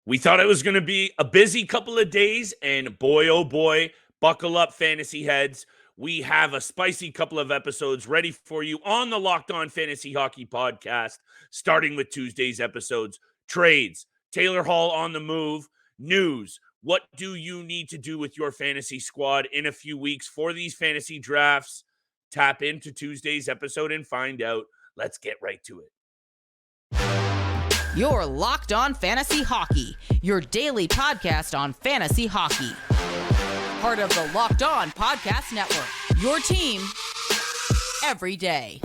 We thought it was going to be a busy couple of days, and boy, oh boy, buckle up, fantasy heads. We have a spicy couple of episodes ready for you on the Locked On Fantasy Hockey Podcast, starting with Tuesday's episodes. Trades, Taylor Hall on the move, news. What do you need to do with your fantasy squad in a few weeks for these fantasy drafts? Tap into Tuesday's episode and find out. Let's get right to it. You're Locked On Fantasy Hockey, your daily podcast on fantasy hockey. Part of the Locked On Podcast Network, your team every day.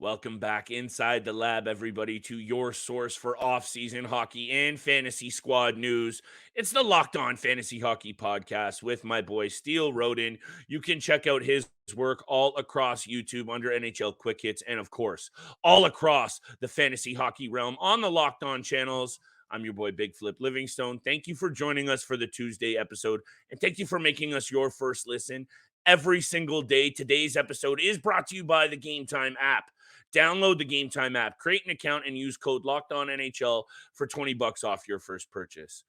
Welcome back inside the lab, everybody, to your source for off-season hockey and fantasy squad news. It's the Locked On Fantasy Hockey Podcast with my boy Steele Roden. You can check out his work all across YouTube under NHL Quick Hits and, of course, all across the fantasy hockey realm on the Locked On channels. I'm your boy Big Flip Livingstone. Thank you for joining us for the Tuesday episode, and thank you for making us your first listen every single day. Today's episode is brought to you by the Game Time app. Download the Game Time app, create an account, and use code LOCKEDONNHL for $20 off your first purchase.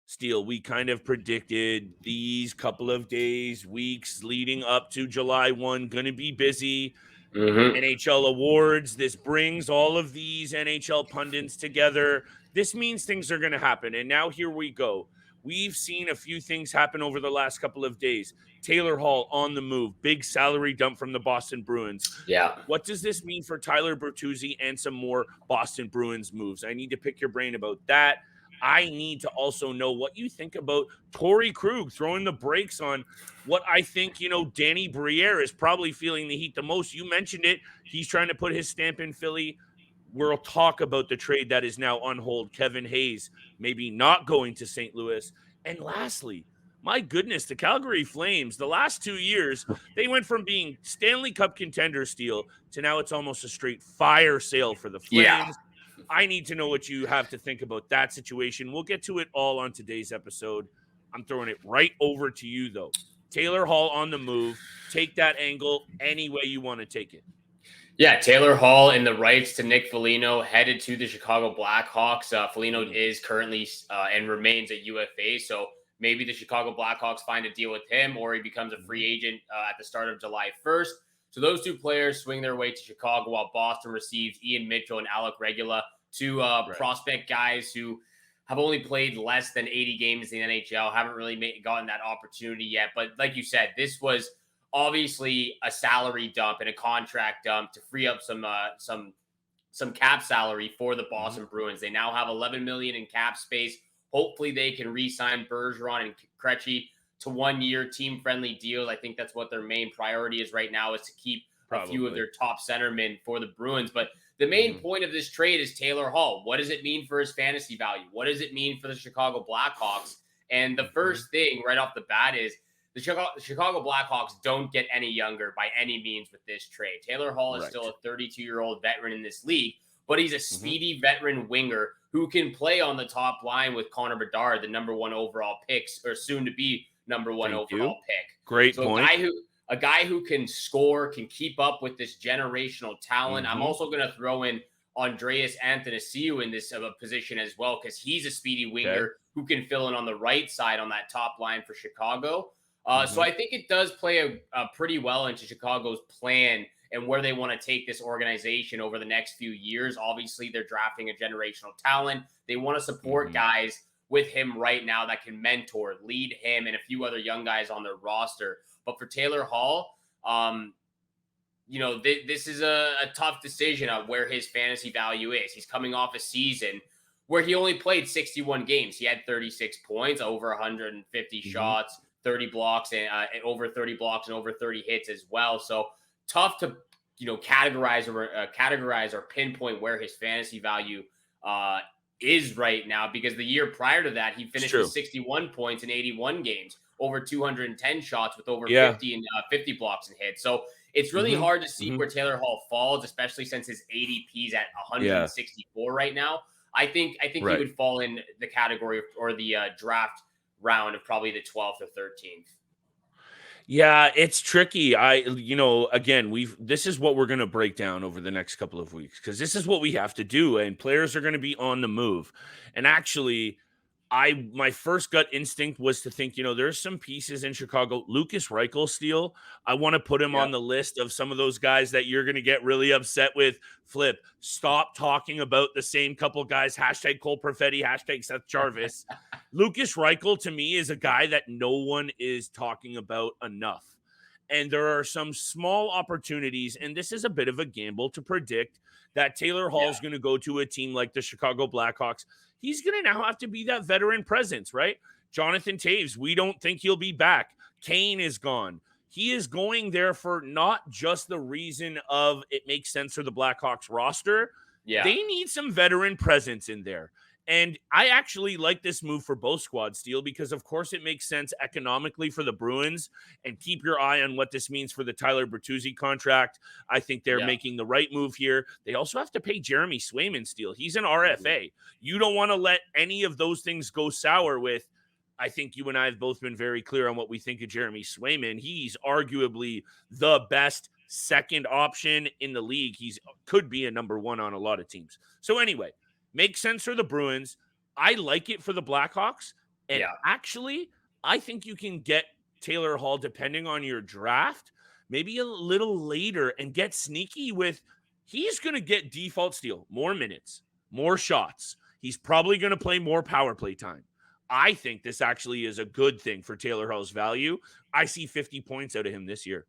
Steele, we kind of predicted these couple of days, weeks leading up to July 1, going to be busy. NHL awards. This brings all of these NHL pundits together. This means things are going to happen. And now here we go. We've seen a few things happen over the last couple of days. Taylor Hall on the move, big salary dump from the Boston Bruins. Yeah. What does this mean for Tyler Bertuzzi and some more Boston Bruins moves? I need to pick your brain about that. I need to also know what you think about Torey Krug throwing the brakes on what I think, Danny Briere is probably feeling the heat the most. You mentioned it. He's trying to put his stamp in Philly. We'll talk about the trade that is now on hold. Kevin Hayes maybe not going to St. Louis. And lastly, my goodness, the Calgary Flames, the last 2 years, they went from being Stanley Cup contender Steele to now it's almost a straight fire sale for the Flames. Yeah. I need to know what you have to think about that situation. We'll get to it all on today's episode. I'm throwing it right over to you, though. Taylor Hall on the move. Take that angle any way you want to take it. Yeah, Taylor Hall and the rights to Nick Foligno headed to the Chicago Blackhawks. Foligno is currently and remains a UFA, so maybe the Chicago Blackhawks find a deal with him or he becomes a free agent at the start of July 1st. So those two players swing their way to Chicago while Boston receives Ian Mitchell and Alec Regula, two prospect guys who have only played less than 80 games in the NHL, haven't really gotten that opportunity yet. But like you said, this was obviously a salary dump and a contract dump to free up some cap salary for the Boston Bruins. They now have $11 million in cap space. Hopefully they can re-sign Bergeron and Krejci to 1-year team-friendly deals. I think that's what their main priority is right now, is to keep a few of their top centermen for the Bruins. But the main point of this trade is Taylor Hall. What does it mean for his fantasy value? What does it mean for the Chicago Blackhawks? And the first thing right off the bat is the Chicago Blackhawks don't get any younger by any means with this trade. Taylor Hall is still a 32-year-old veteran in this league, but he's a speedy veteran winger who can play on the top line with Connor Bedard, the number 1 overall pick, or soon to be number 1 overall pick. Great point. A guy who can score, can keep up with this generational talent. I'm also going to throw in Andreas Athanasiou in this position as well, because he's a speedy winger who can fill in on the right side on that top line for Chicago. So I think it does play a pretty well into Chicago's plan and where they want to take this organization over the next few years. Obviously, they're drafting a generational talent. They want to support guys with him right now that can mentor, lead him, and a few other young guys on their roster. But for Taylor Hall, this is a tough decision on where his fantasy value is. He's coming off a season where he only played 61 games. He had 36 points, over 150 shots, 30 blocks, and over 30 blocks and over 30 hits as well. So tough to categorize or pinpoint where his fantasy value is right now, because the year prior to that he finished with 61 points in 81 games, over 210 shots with over 50 blocks and hits. So it's really hard to see where Taylor Hall falls, especially since his ADP is at 164 right now. I think he would fall in the category or the draft round of probably the 12th or 13th. Yeah, it's tricky. Again, this is what we're going to break down over the next couple of weeks because this is what we have to do, and players are going to be on the move. And actually, my first gut instinct was to think, there's some pieces in Chicago. Lucas Reichel Steele, I want to put him Yeah. on the list of some of those guys that you're going to get really upset with. Flip, stop talking about the same couple guys. Hashtag Cole Perfetti, hashtag Seth Jarvis. Lucas Reichel to me is a guy that no one is talking about enough. And there are some small opportunities, and this is a bit of a gamble to predict that Taylor Hall is going to go to a team like the Chicago Blackhawks. He's going to now have to be that veteran presence, right? Jonathan Taves, we don't think he'll be back. Kane is gone. He is going there for not just the reason of it makes sense for the Blackhawks roster. Yeah. They need some veteran presence in there. And I actually like this move for both squads, Steele, because of course it makes sense economically for the Bruins. And keep your eye on what this means for the Tyler Bertuzzi contract. I think they're making the right move here. They also have to pay Jeremy Swayman, Steele. He's an RFA. You don't want to let any of those things go sour with. I think you and I have both been very clear on what we think of Jeremy Swayman. He's arguably the best second option in the league. He's could be a number one on a lot of teams. So anyway, makes sense for the Bruins. I like it for the Blackhawks. And actually, I think you can get Taylor Hall, depending on your draft, maybe a little later and get sneaky with he's going to get default Steele, more minutes, more shots. He's probably going to play more power play time. I think this actually is a good thing for Taylor Hall's value. I see 50 points out of him this year.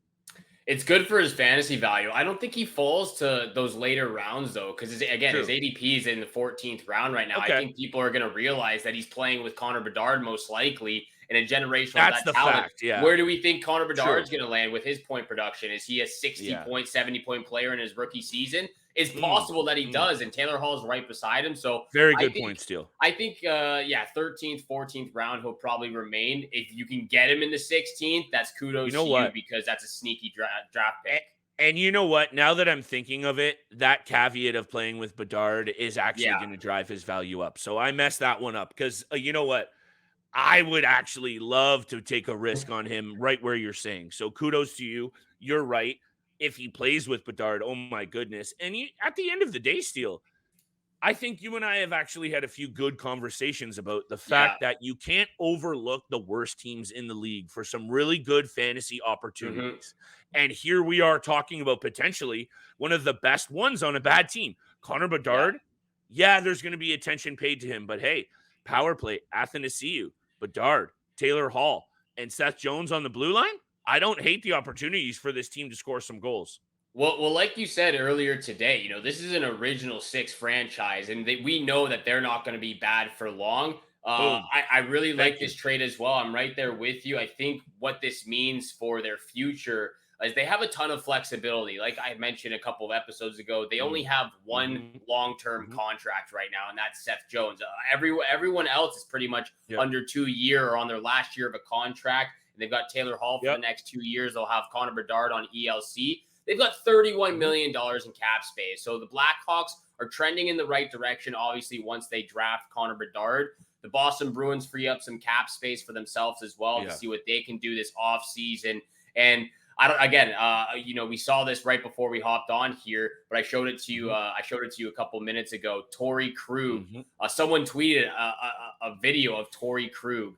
It's good for his fantasy value. I don't think he falls to those later rounds, though, because, his ADP is in the 14th round right now. Okay. I think people are going to realize that he's playing with Connor Bedard most likely in a generational That's the talent. fact, yeah. Where do we think Connor Bedard's going to land with his point production? Is he a 60-point, 70-point player in his rookie season? It's possible that he does, and Taylor Hall's right beside him. So very good point, Steele. I think, 13th, 14th round, he'll probably remain. If you can get him in the 16th, that's kudos to you because that's a sneaky draft pick. And you know what? Now that I'm thinking of it, that caveat of playing with Bedard is actually going to drive his value up. So I messed that one up because you know what? I would actually love to take a risk on him right where you're saying. So kudos to you. You're right. If he plays with Bedard, oh my goodness. And at the end of the day, Steele, I think you and I have actually had a few good conversations about the fact that you can't overlook the worst teams in the league for some really good fantasy opportunities. And here we are talking about potentially one of the best ones on a bad team. Connor Bedard, there's going to be attention paid to him. But hey, power play, Athanasiou, Bedard, Taylor Hall, and Seth Jones on the blue line. I don't hate the opportunities for this team to score some goals. Well, like you said earlier today, this is an original six franchise, and we know that they're not going to be bad for long. I really like this trade as well. I'm right there with you. I think what this means for their future is they have a ton of flexibility. Like I mentioned a couple of episodes ago, they only have one long-term contract right now, and that's Seth Jones. Everyone else is pretty much under 2 years or on their last year of a contract. And they've got Taylor Hall for the next 2 years. They'll have Connor Bedard on ELC. They've got $31 million in cap space. So the Blackhawks are trending in the right direction, obviously, once they draft Connor Bedard. The Boston Bruins free up some cap space for themselves as well to see what they can do this offseason. And we saw this right before we hopped on here, but I showed it to you. I showed it to you a couple minutes ago. Torey Krug. Someone tweeted a video of Torey Krug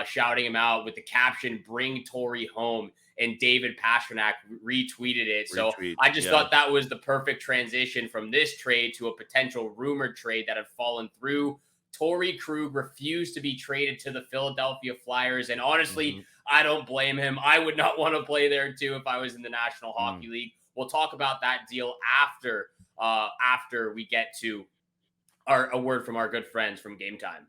shouting him out with the caption, "Bring Torey home." And David Pastrnak retweeted it. So I just thought that was the perfect transition from this trade to a potential rumored trade that had fallen through. Torey Krug refused to be traded to the Philadelphia Flyers. And honestly, I don't blame him. I would not want to play there too if I was in the National Hockey League. We'll talk about that deal after we get to a word from our good friends from Game Time.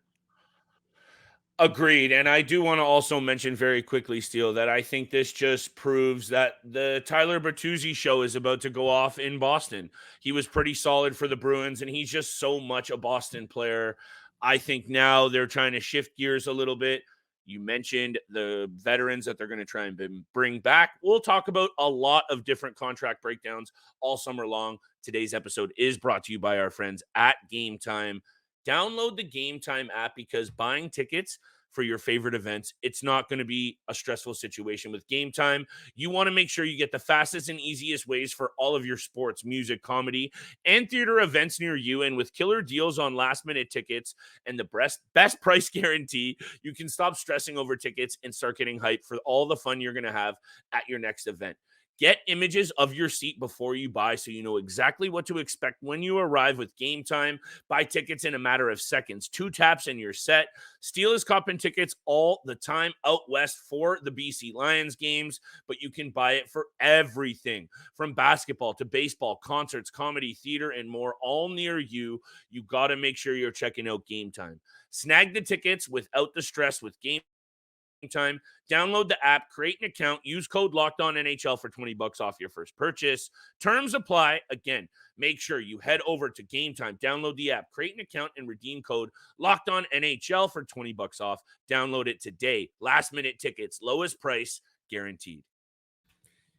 Agreed. And I do want to also mention very quickly, Steele, that I think this just proves that the Tyler Bertuzzi show is about to go off in Boston. He was pretty solid for the Bruins, and he's just so much a Boston player. I think now they're trying to shift gears a little bit. You mentioned the veterans that they're going to try and bring back. We'll talk about a lot of different contract breakdowns all summer long. Today's episode is brought to you by our friends at Game Time. Download the Game Time app because buying tickets for your favorite events. It's not going to be a stressful situation with Game Time. You want to make sure you get the fastest and easiest ways for all of your sports, music, comedy, and theater events near you. And with killer deals on last-minute tickets and the best price guarantee, you can stop stressing over tickets and start getting hyped for all the fun you're going to have at your next event. Get images of your seat before you buy so you know exactly what to expect when you arrive with Game Time. Buy tickets in a matter of seconds. 2 taps and you're set. Steele is copping tickets all the time out west for the BC Lions games, but you can buy it for everything from basketball to baseball, concerts, comedy, theater, and more, all near you. You got to make sure you're checking out Game Time. Snag the tickets without the stress with Game Time. Download the app, create an account, use code LOCKEDONNHL for $20 off your first purchase. Terms apply. Again, make sure you head over to Game Time, download the app, create an account, and redeem code LOCKEDONNHL for $20 off. Download it today. Last minute tickets, lowest price guaranteed.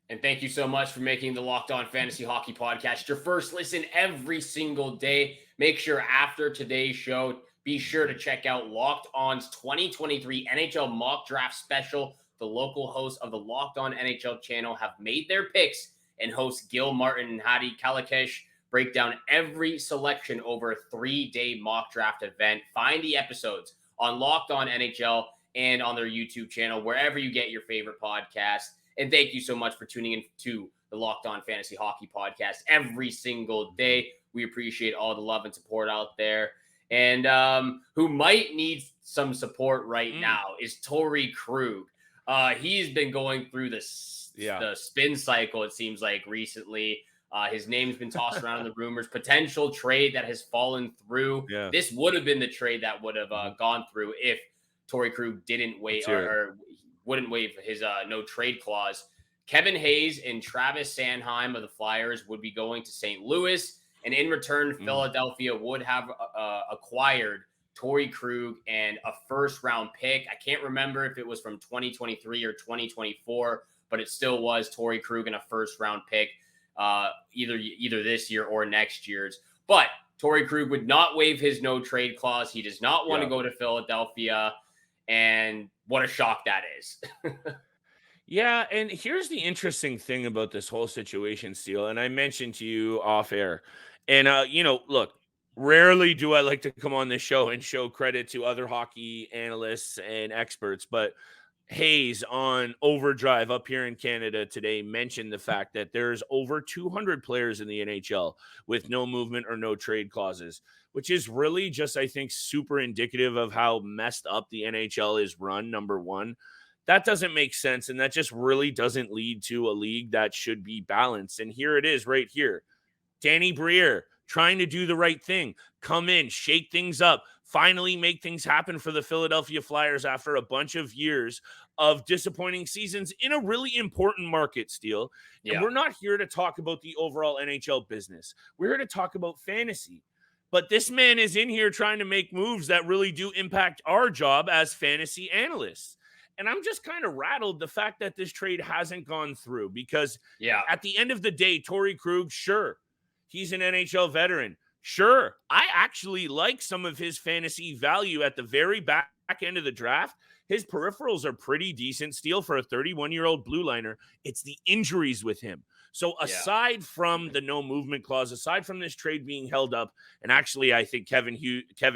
And thank you so much for making the Locked On Fantasy Hockey Podcast your first listen every single day. Make sure after today's show, be sure to check out Locked On's 2023 NHL Mock Draft Special. The local hosts of the Locked On NHL channel have made their picks, and hosts Gil Martin and Hadi Kalakesh break down every selection over a 3-day mock draft event. Find the episodes on Locked On NHL and on their YouTube channel, wherever you get your favorite podcast. And thank you so much for tuning in to the Locked On Fantasy Hockey Podcast every single day. We appreciate all the love and support out there. And who might need some support right now is Torey Krug. He's been going through the spin cycle, it seems like, recently. His name's been tossed around in the rumors. Potential trade that has fallen through. Yeah. This would have been the trade that would have gone through if Torey Krug didn't wait or wouldn't waive his no trade clause. Kevin Hayes and Travis Sanheim of the Flyers would be going to St. Louis. And in return, Philadelphia would have acquired Torey Krug and a first-round pick. I can't remember if it was from 2023 or 2024, but it still was Torey Krug and a first-round pick, either this year or next year's. But Torey Krug would not waive his no-trade clause. He does not want to go to Philadelphia, and what a shock that is. Yeah, and here's the interesting thing about this whole situation, Steele, and I mentioned to you off air. And, look, rarely do I like to come on this show and show credit to other hockey analysts and experts, but Hayes on Overdrive up here in Canada today mentioned the fact that there's over 200 players in the NHL with no movement or no trade clauses, which is really just, I think, super indicative of how messed up the NHL is run, number one. That doesn't make sense, and that just really doesn't lead to a league that should be balanced. And here it is right here. Danny Briere trying to do the right thing, come in, shake things up, finally make things happen for the Philadelphia Flyers after a bunch of years of disappointing seasons in a really important market, Steele. And we're not here to talk about the overall NHL business. We're here to talk about fantasy. But this man is in here trying to make moves that really do impact our job as fantasy analysts. And I'm just kind of rattled the fact that this trade hasn't gone through because at the end of the day, Torey Krug, sure, he's an NHL veteran. Sure, I actually like some of his fantasy value at the very back end of the draft. His peripherals are pretty decent. Steele for a 31-year-old blue liner. It's the injuries with him. So aside from the no movement clause, aside from this trade being held up, and actually I think Kevin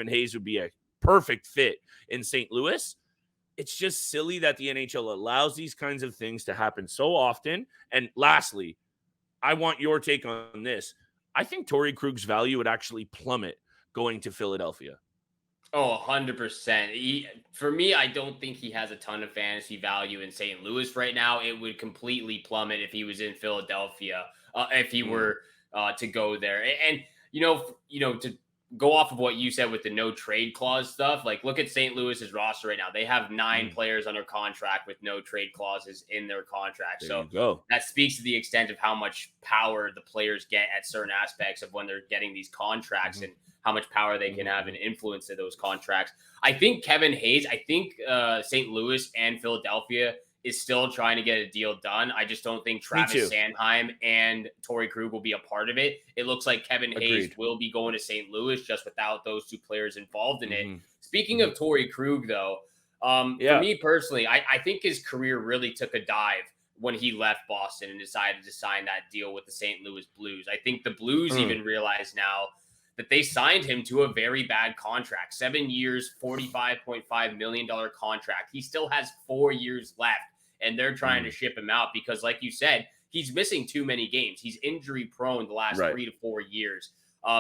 Hayes would be a perfect fit in St. Louis, it's just silly that the NHL allows these kinds of things to happen so often. And lastly, I want your take on this. I think Torey Krug's value would actually plummet going to Philadelphia. Oh, 100%. For me, I don't think he has a ton of fantasy value in St. Louis right now. It would completely plummet if he was in Philadelphia, if he were to go there. And, to go off of what you said with the no trade clause stuff, like look at St. Louis's roster right now. They have 9 players under contract with no trade clauses in their contract. So that speaks to the extent of how much power the players get at certain aspects of when they're getting these contracts and how much power they can have and influence in those contracts. I think Kevin Hayes, St. Louis and Philadelphia is still trying to get a deal done. I just don't think Travis Sanheim and Torey Krug will be a part of it. It looks like Kevin Hayes will be going to St. Louis just without those 2 players involved in it. Speaking of Torey Krug, though, For me personally, I think his career really took a dive when he left Boston and decided to sign that deal with the St. Louis Blues. I think the Blues even realize now that they signed him to a very bad contract. 7 years, $45.5 million contract. He still has 4 years left, and they're trying to ship him out because, like you said, he's missing too many games. He's injury prone the last 3 to 4 years.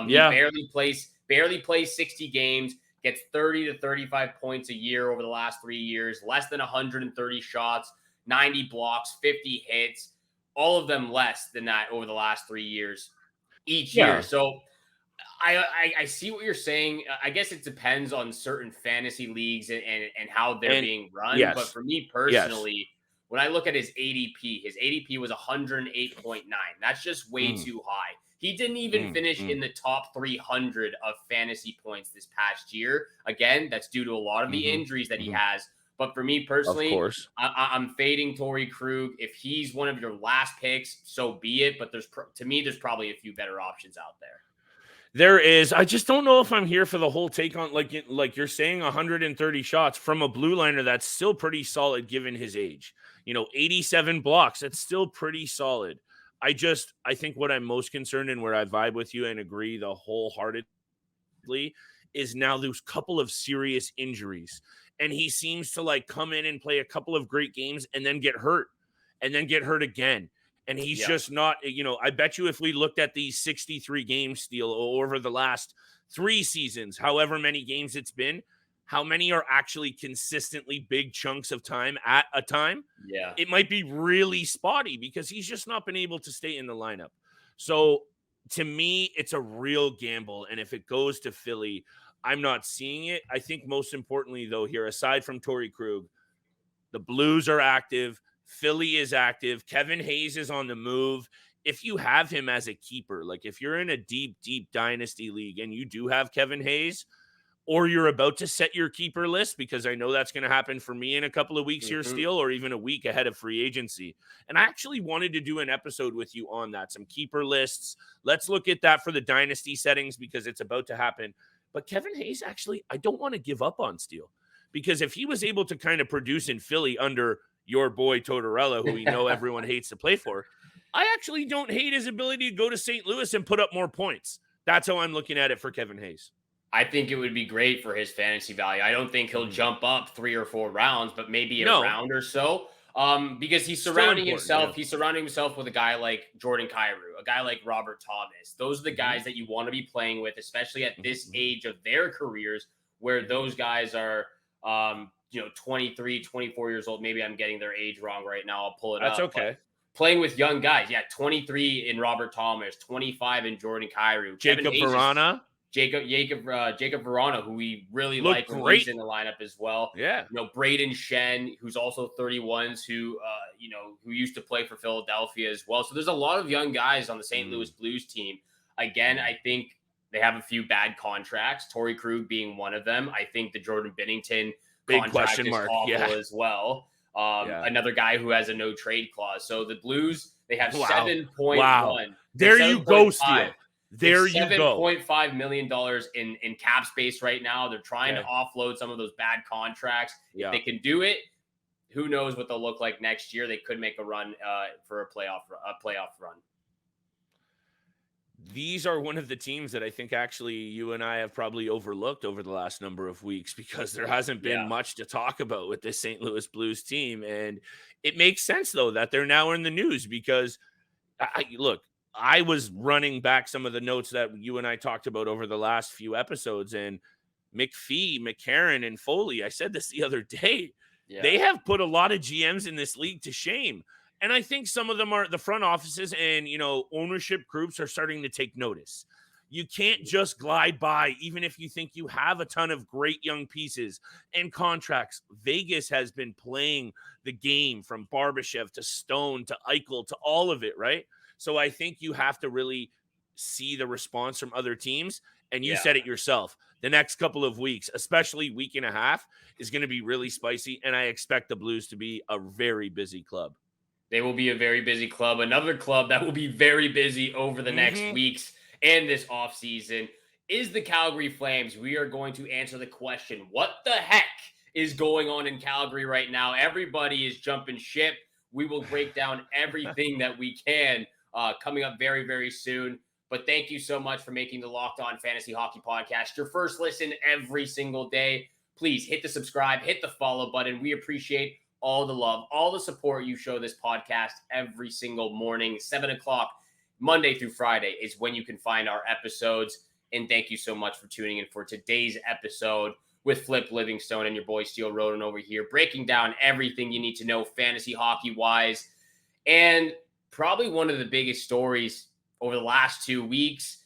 He barely plays 60 games, gets 30 to 35 points a year over the last 3 years, less than 130 shots, 90 blocks, 50 hits, all of them less than that over the last 3 years each year. So I see what you're saying. I guess it depends on certain fantasy leagues and how they're being run. But for me personally, when I look at his ADP was 108.9. That's just way too high. He didn't even finish in the top 300 of fantasy points this past year. Again, that's due to a lot of the injuries that he has. But for me personally, of course, I'm fading Torey Krug. If he's one of your last picks, so be it. But there's probably a few better options out there. There is. I just don't know if I'm here for the whole take on like you're saying 130 shots from a blue liner. That's still pretty solid given his age. 87 blocks. That's still pretty solid. I think what I'm most concerned and where I vibe with you and agree the wholeheartedly is now those couple of serious injuries. And he seems to come in and play a couple of great games and then get hurt again. And he's just not, I bet you if we looked at these 63 games Steele over the last 3 seasons, however many games it's been, how many are actually consistently big chunks of time at a time? Yeah. It might be really spotty because he's just not been able to stay in the lineup. So to me, it's a real gamble. And if it goes to Philly, I'm not seeing it. I think most importantly, though, here, aside from Torey Krug, the Blues are active. Philly is active. Kevin Hayes is on the move. If you have him as a keeper, like if you're in a deep, deep dynasty league and you do have Kevin Hayes, or you're about to set your keeper list, because I know that's going to happen for me in a couple of weeks here, Steele, or even a week ahead of free agency. And I actually wanted to do an episode with you on that, some keeper lists. Let's look at that for the dynasty settings because it's about to happen. But Kevin Hayes, actually, I don't want to give up on Steele, because if he was able to kind of produce in Philly under your boy Tortorella, who we know everyone hates to play for, I actually don't hate his ability to go to St. Louis and put up more points. That's how I'm looking at it for Kevin Hayes. I think it would be great for his fantasy value. I don't think he'll jump up 3 or 4 rounds, but maybe a round or so. Because he's surrounding himself. He's surrounding himself with a guy like Jordan Kyrou, a guy like Robert Thomas. Those are the guys that you want to be playing with, especially at this age of their careers, where those guys are, 23, 24 years old. Maybe I'm getting their age wrong right now. I'll pull it up. That's okay. Playing with young guys. Yeah, 23 in Robert Thomas, 25 in Jordan Kyrou. Jacob Verana. Jacob Verana, who we really like when he's in the lineup as well. Yeah. Braden Shen, who's also 31, who used to play for Philadelphia as well. So there's a lot of young guys on the St. Louis Blues team. Again, I think they have a few bad contracts, Torey Krug being one of them. I think the Jordan Binnington big question mark as well. Another guy who has a no trade clause. So the Blues, they have 7.1. Wow. There you go, Steele. There you go. $7.5 million in cap space right now. They're trying to offload some of those bad contracts. If they can do it, who knows what they'll look like next year. They could make a run for a playoff run. These are one of the teams that I think actually you and I have probably overlooked over the last number of weeks, because there hasn't been much to talk about with this St. Louis Blues team. And it makes sense, though, that they're now in the news, because I was running back some of the notes that you and I talked about over the last few episodes, and McPhee, McCarron, and Foley, I said this the other day, they have put a lot of GMs in this league to shame. And I think some of them are the front offices and, ownership groups are starting to take notice. You can't just glide by, even if you think you have a ton of great young pieces and contracts. Vegas has been playing the game from Barbashev to Stone to Eichel to all of it, right? So I think you have to really see the response from other teams. And you said it yourself. The next couple of weeks, especially week and a half, is going to be really spicy. And I expect the Blues to be a very busy club. They will be a very busy club. Another club that will be very busy over the next weeks and this offseason is the Calgary Flames. We are going to answer the question, what the heck is going on in Calgary right now. Everybody is jumping ship. We will break down everything that we can coming up very, very soon. But thank you so much for making the Locked On Fantasy Hockey Podcast your first listen every single day. Please hit the subscribe, hit the follow button. We appreciate all the love, all the support you show this podcast every single morning. 7 o'clock, Monday through Friday is when you can find our episodes. And thank you so much for tuning in for today's episode with Flip Livingstone and your boy Steel Roden over here, breaking down everything you need to know fantasy hockey-wise. And probably one of the biggest stories over the last 2 weeks,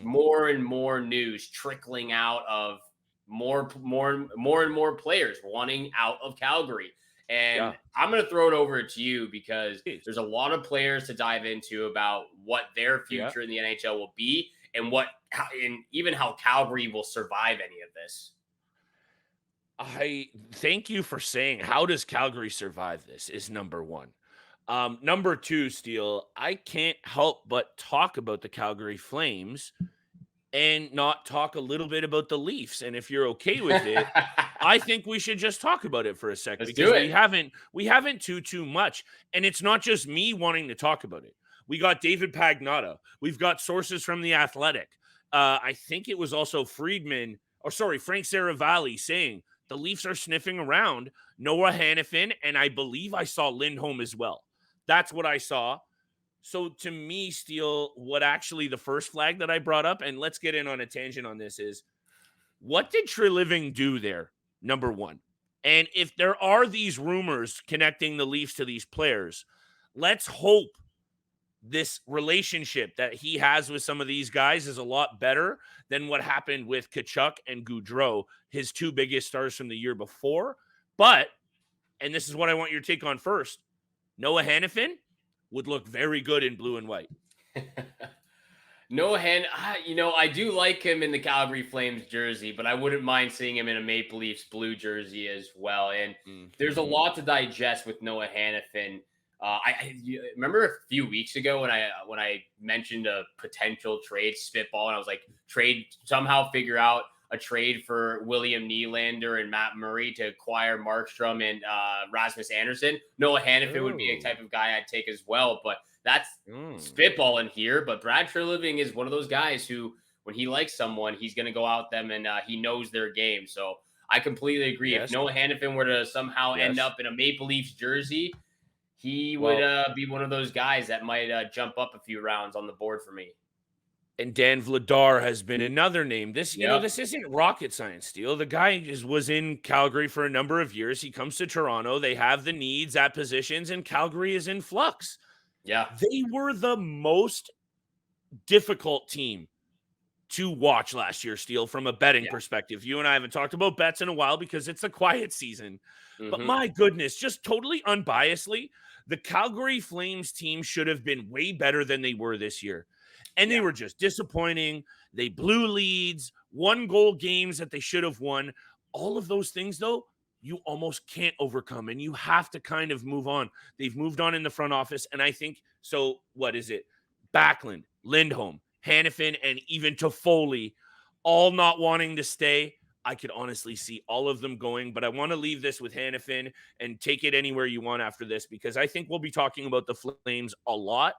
more and more news trickling out of more and more players wanting out of Calgary. And I'm going to throw it over to you because there's a lot of players to dive into about what their future in the NHL will be and even how Calgary will survive any of this. I thank you for saying, how does Calgary survive this is number one. Number two, Steele, I can't help but talk about the Calgary Flames and not talk a little bit about the Leafs. And if you're okay with it, I think we should just talk about it for a second. Let's because do it. we haven't too much. And it's not just me wanting to talk about it. We got David Pagnotta. We've got sources from The Athletic. I think it was also Frank Saravalli saying the Leafs are sniffing around Noah Hanafin, and I believe I saw Lindholm as well. That's what I saw. So to me, Steele, what actually the first flag that I brought up, and let's get in on a tangent on this, is what did Treliving do there, number one? And if there are these rumors connecting the Leafs to these players, let's hope this relationship that he has with some of these guys is a lot better than what happened with Tkachuk and Gaudreau, his two biggest stars from the year before. But, and this is what I want your take on first, Noah Hanifin would look very good in blue and white. Noah I do like him in the Calgary Flames jersey, but I wouldn't mind seeing him in a Maple Leafs blue jersey as well. And there's a lot to digest with Noah Hanifin. I remember a few weeks ago when I mentioned a potential trade spitball, and I was like, figure out a trade for William Nylander and Matt Murray to acquire Markstrom and Rasmus Anderson. Noah Hanifin would be a type of guy I'd take as well, but that's spitballing here. But Brad Treliving is one of those guys who, when he likes someone, he's going to go out them and he knows their game. So I completely agree. Yes. If Noah Hanifin were to somehow end up in a Maple Leafs jersey, he would be one of those guys that might jump up a few rounds on the board for me. And Dan Vladar has been another name. This isn't rocket science, Steele. The guy was in Calgary for a number of years. He comes to Toronto. They have the needs at positions, and Calgary is in flux. Yeah. They were the most difficult team to watch last year, Steele, from a betting perspective. You and I haven't talked about bets in a while because it's a quiet season. But my goodness, just totally unbiasedly, the Calgary Flames team should have been way better than they were this year. And they were just disappointing. They blew leads, 1-goal games that they should have won. All of those things, though, you almost can't overcome, and you have to kind of move on. They've moved on in the front office, and I think, so what is it? Backlund, Lindholm, Hanifin, and even Toffoli, all not wanting to stay. I could honestly see all of them going, but I want to leave this with Hanifin and take it anywhere you want after this, because I think we'll be talking about the Flames a lot.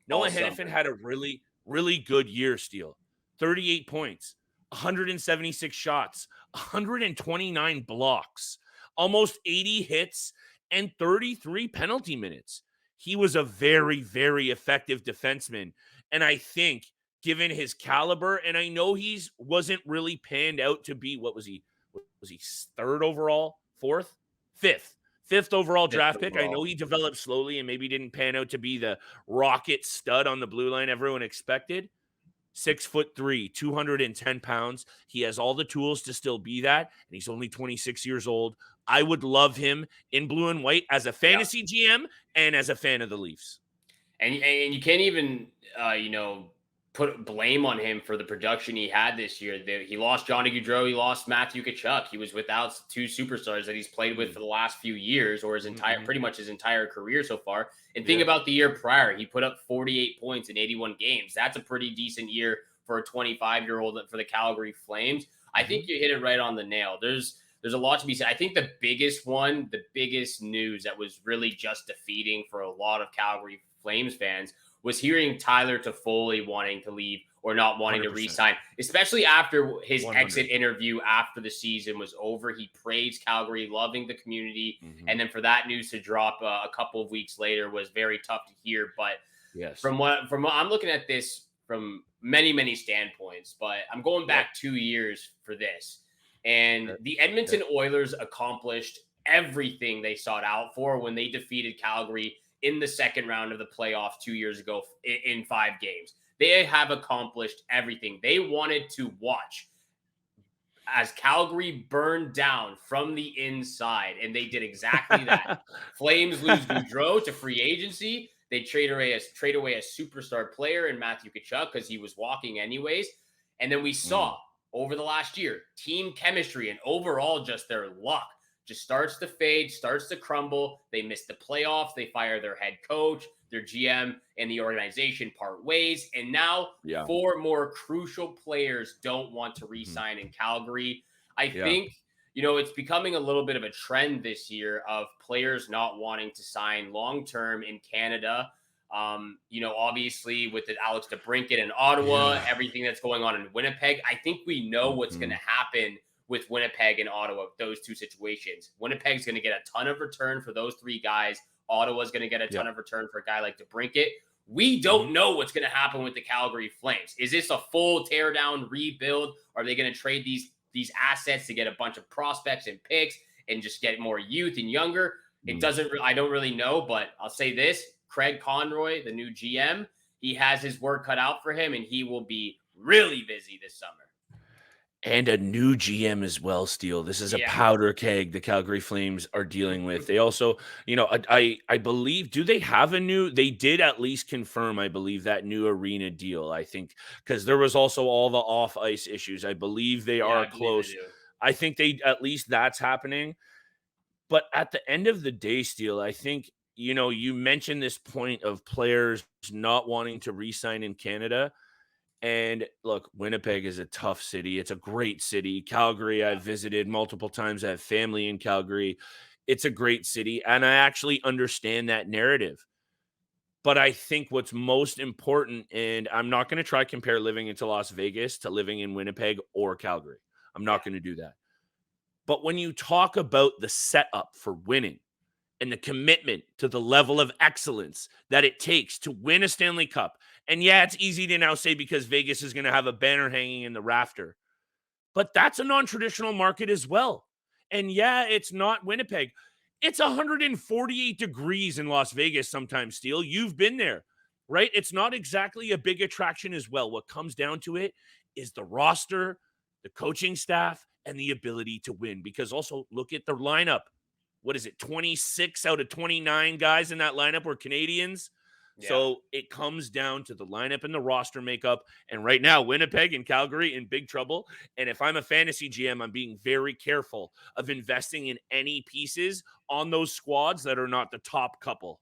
Noah Hanifin had a really, really good year, Steele. 38 points, 176 shots, 129 blocks, almost 80 hits, and 33 penalty minutes. He was a very, very effective defenseman. And I think, given his caliber, and I know he wasn't really panned out to be, what was he? Was he third overall? Fourth? Fifth overall draft pick. I know he developed slowly and maybe didn't pan out to be the rocket stud on the blue line everyone expected. 6'3", 210 pounds. He has all the tools to still be that, and he's only 26 years old. I would love him in blue and white as a fantasy GM and as a fan of the Leafs. And you can't even, put blame on him for the production he had this year. He lost Johnny Gaudreau. He lost Matthew Tkachuk. He was without two superstars that he's played with for the last few years, or pretty much his entire career so far. And think about the year prior. He put up 48 points in 81 games. That's a pretty decent year for a 25-year-old for the Calgary Flames. I think you hit it right on the nail. There's there's a lot to be said. I think the biggest news that was really just defeating for a lot of Calgary Flames fans was hearing Tyler Toffoli wanting to leave or not wanting 100%. to re-sign, especially after his 100. exit interview after the season was over. He praised Calgary, loving the community. Mhm. And then for that news to drop a couple of weeks later was very tough to hear. But Yes. from what I'm looking at this from many standpoints, but I'm going back 2 years for this. And the Edmonton Oilers accomplished everything they sought out for when they defeated Calgary in the second round of the playoffs 2 years ago in 5 games. They have accomplished everything. They wanted to watch as Calgary burned down from the inside, and they did exactly that. Flames lose Gaudreau to free agency. They trade away a superstar player in Matthew Tkachuk because he was walking anyways. And then we saw over the last year, team chemistry and overall just their luck just starts to fade, starts to crumble. They miss the playoffs. They fire their head coach, their GM, and the organization part ways. And now 4 more crucial players don't want to re-sign in Calgary. I think, it's becoming a little bit of a trend this year of players not wanting to sign long-term in Canada. Obviously with the Alex DeBrincat in Ottawa, everything that's going on in Winnipeg, I think we know what's going to happen with Winnipeg and Ottawa, those 2 situations. Winnipeg's going to get a ton of return for those 3 guys. Ottawa's going to get a ton of return for a guy like DeBrincat. We don't know what's going to happen with the Calgary Flames. Is this a full teardown rebuild? Are they going to trade these assets to get a bunch of prospects and picks and just get more youth and younger? I don't really know, but I'll say this. Craig Conroy, the new GM, he has his work cut out for him, and he will be really busy this summer. And a new GM as well, Steele. This is a powder keg the Calgary Flames are dealing with. They also, I believe, do they have they did at least confirm, I believe, that new arena deal, I think, because there was also all the off-ice issues. I believe they are close. I think at least that's happening. But at the end of the day, Steele, I think, you mentioned this point of players not wanting to re-sign in Canada. And look, Winnipeg is a tough city. It's a great city. Calgary, I've visited multiple times. I have family in Calgary. It's a great city. And I actually understand that narrative. But I think what's most important, and I'm not going to try to compare living into Las Vegas to living in Winnipeg or Calgary. I'm not going to do that. But when you talk about the setup for winning and the commitment to the level of excellence that it takes to win a Stanley Cup, and it's easy to now say because Vegas is going to have a banner hanging in the rafter. But that's a non-traditional market as well. And it's not Winnipeg. It's 148 degrees in Las Vegas sometimes, Steele. You've been there, right? It's not exactly a big attraction as well. What comes down to it is the roster, the coaching staff, and the ability to win. Because also look at the lineup. What is it? 26 out of 29 guys in that lineup were Canadians. So it comes down to the lineup and the roster makeup. And right now, Winnipeg and Calgary in big trouble. And if I'm a fantasy GM, I'm being very careful of investing in any pieces on those squads that are not the top couple.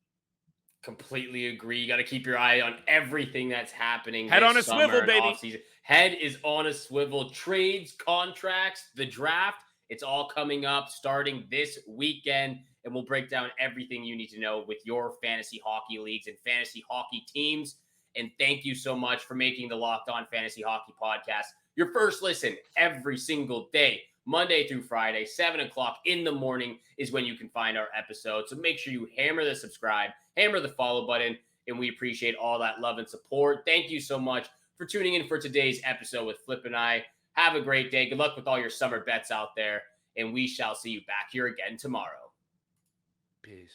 Completely agree. You got to keep your eye on everything that's happening. Head on a swivel, baby. Off-season. Head is on a swivel. Trades, contracts, the draft. It's all coming up starting this weekend. And we'll break down everything you need to know with your fantasy hockey leagues and fantasy hockey teams. And thank you so much for making the Locked On Fantasy Hockey Podcast your first listen every single day, Monday through Friday, 7 o'clock in the morning is when you can find our episodes. So make sure you hammer the subscribe, hammer the follow button, and we appreciate all that love and support. Thank you so much for tuning in for today's episode with Flip and I. Have a great day. Good luck with all your summer bets out there, and we shall see you back here again tomorrow. Peace.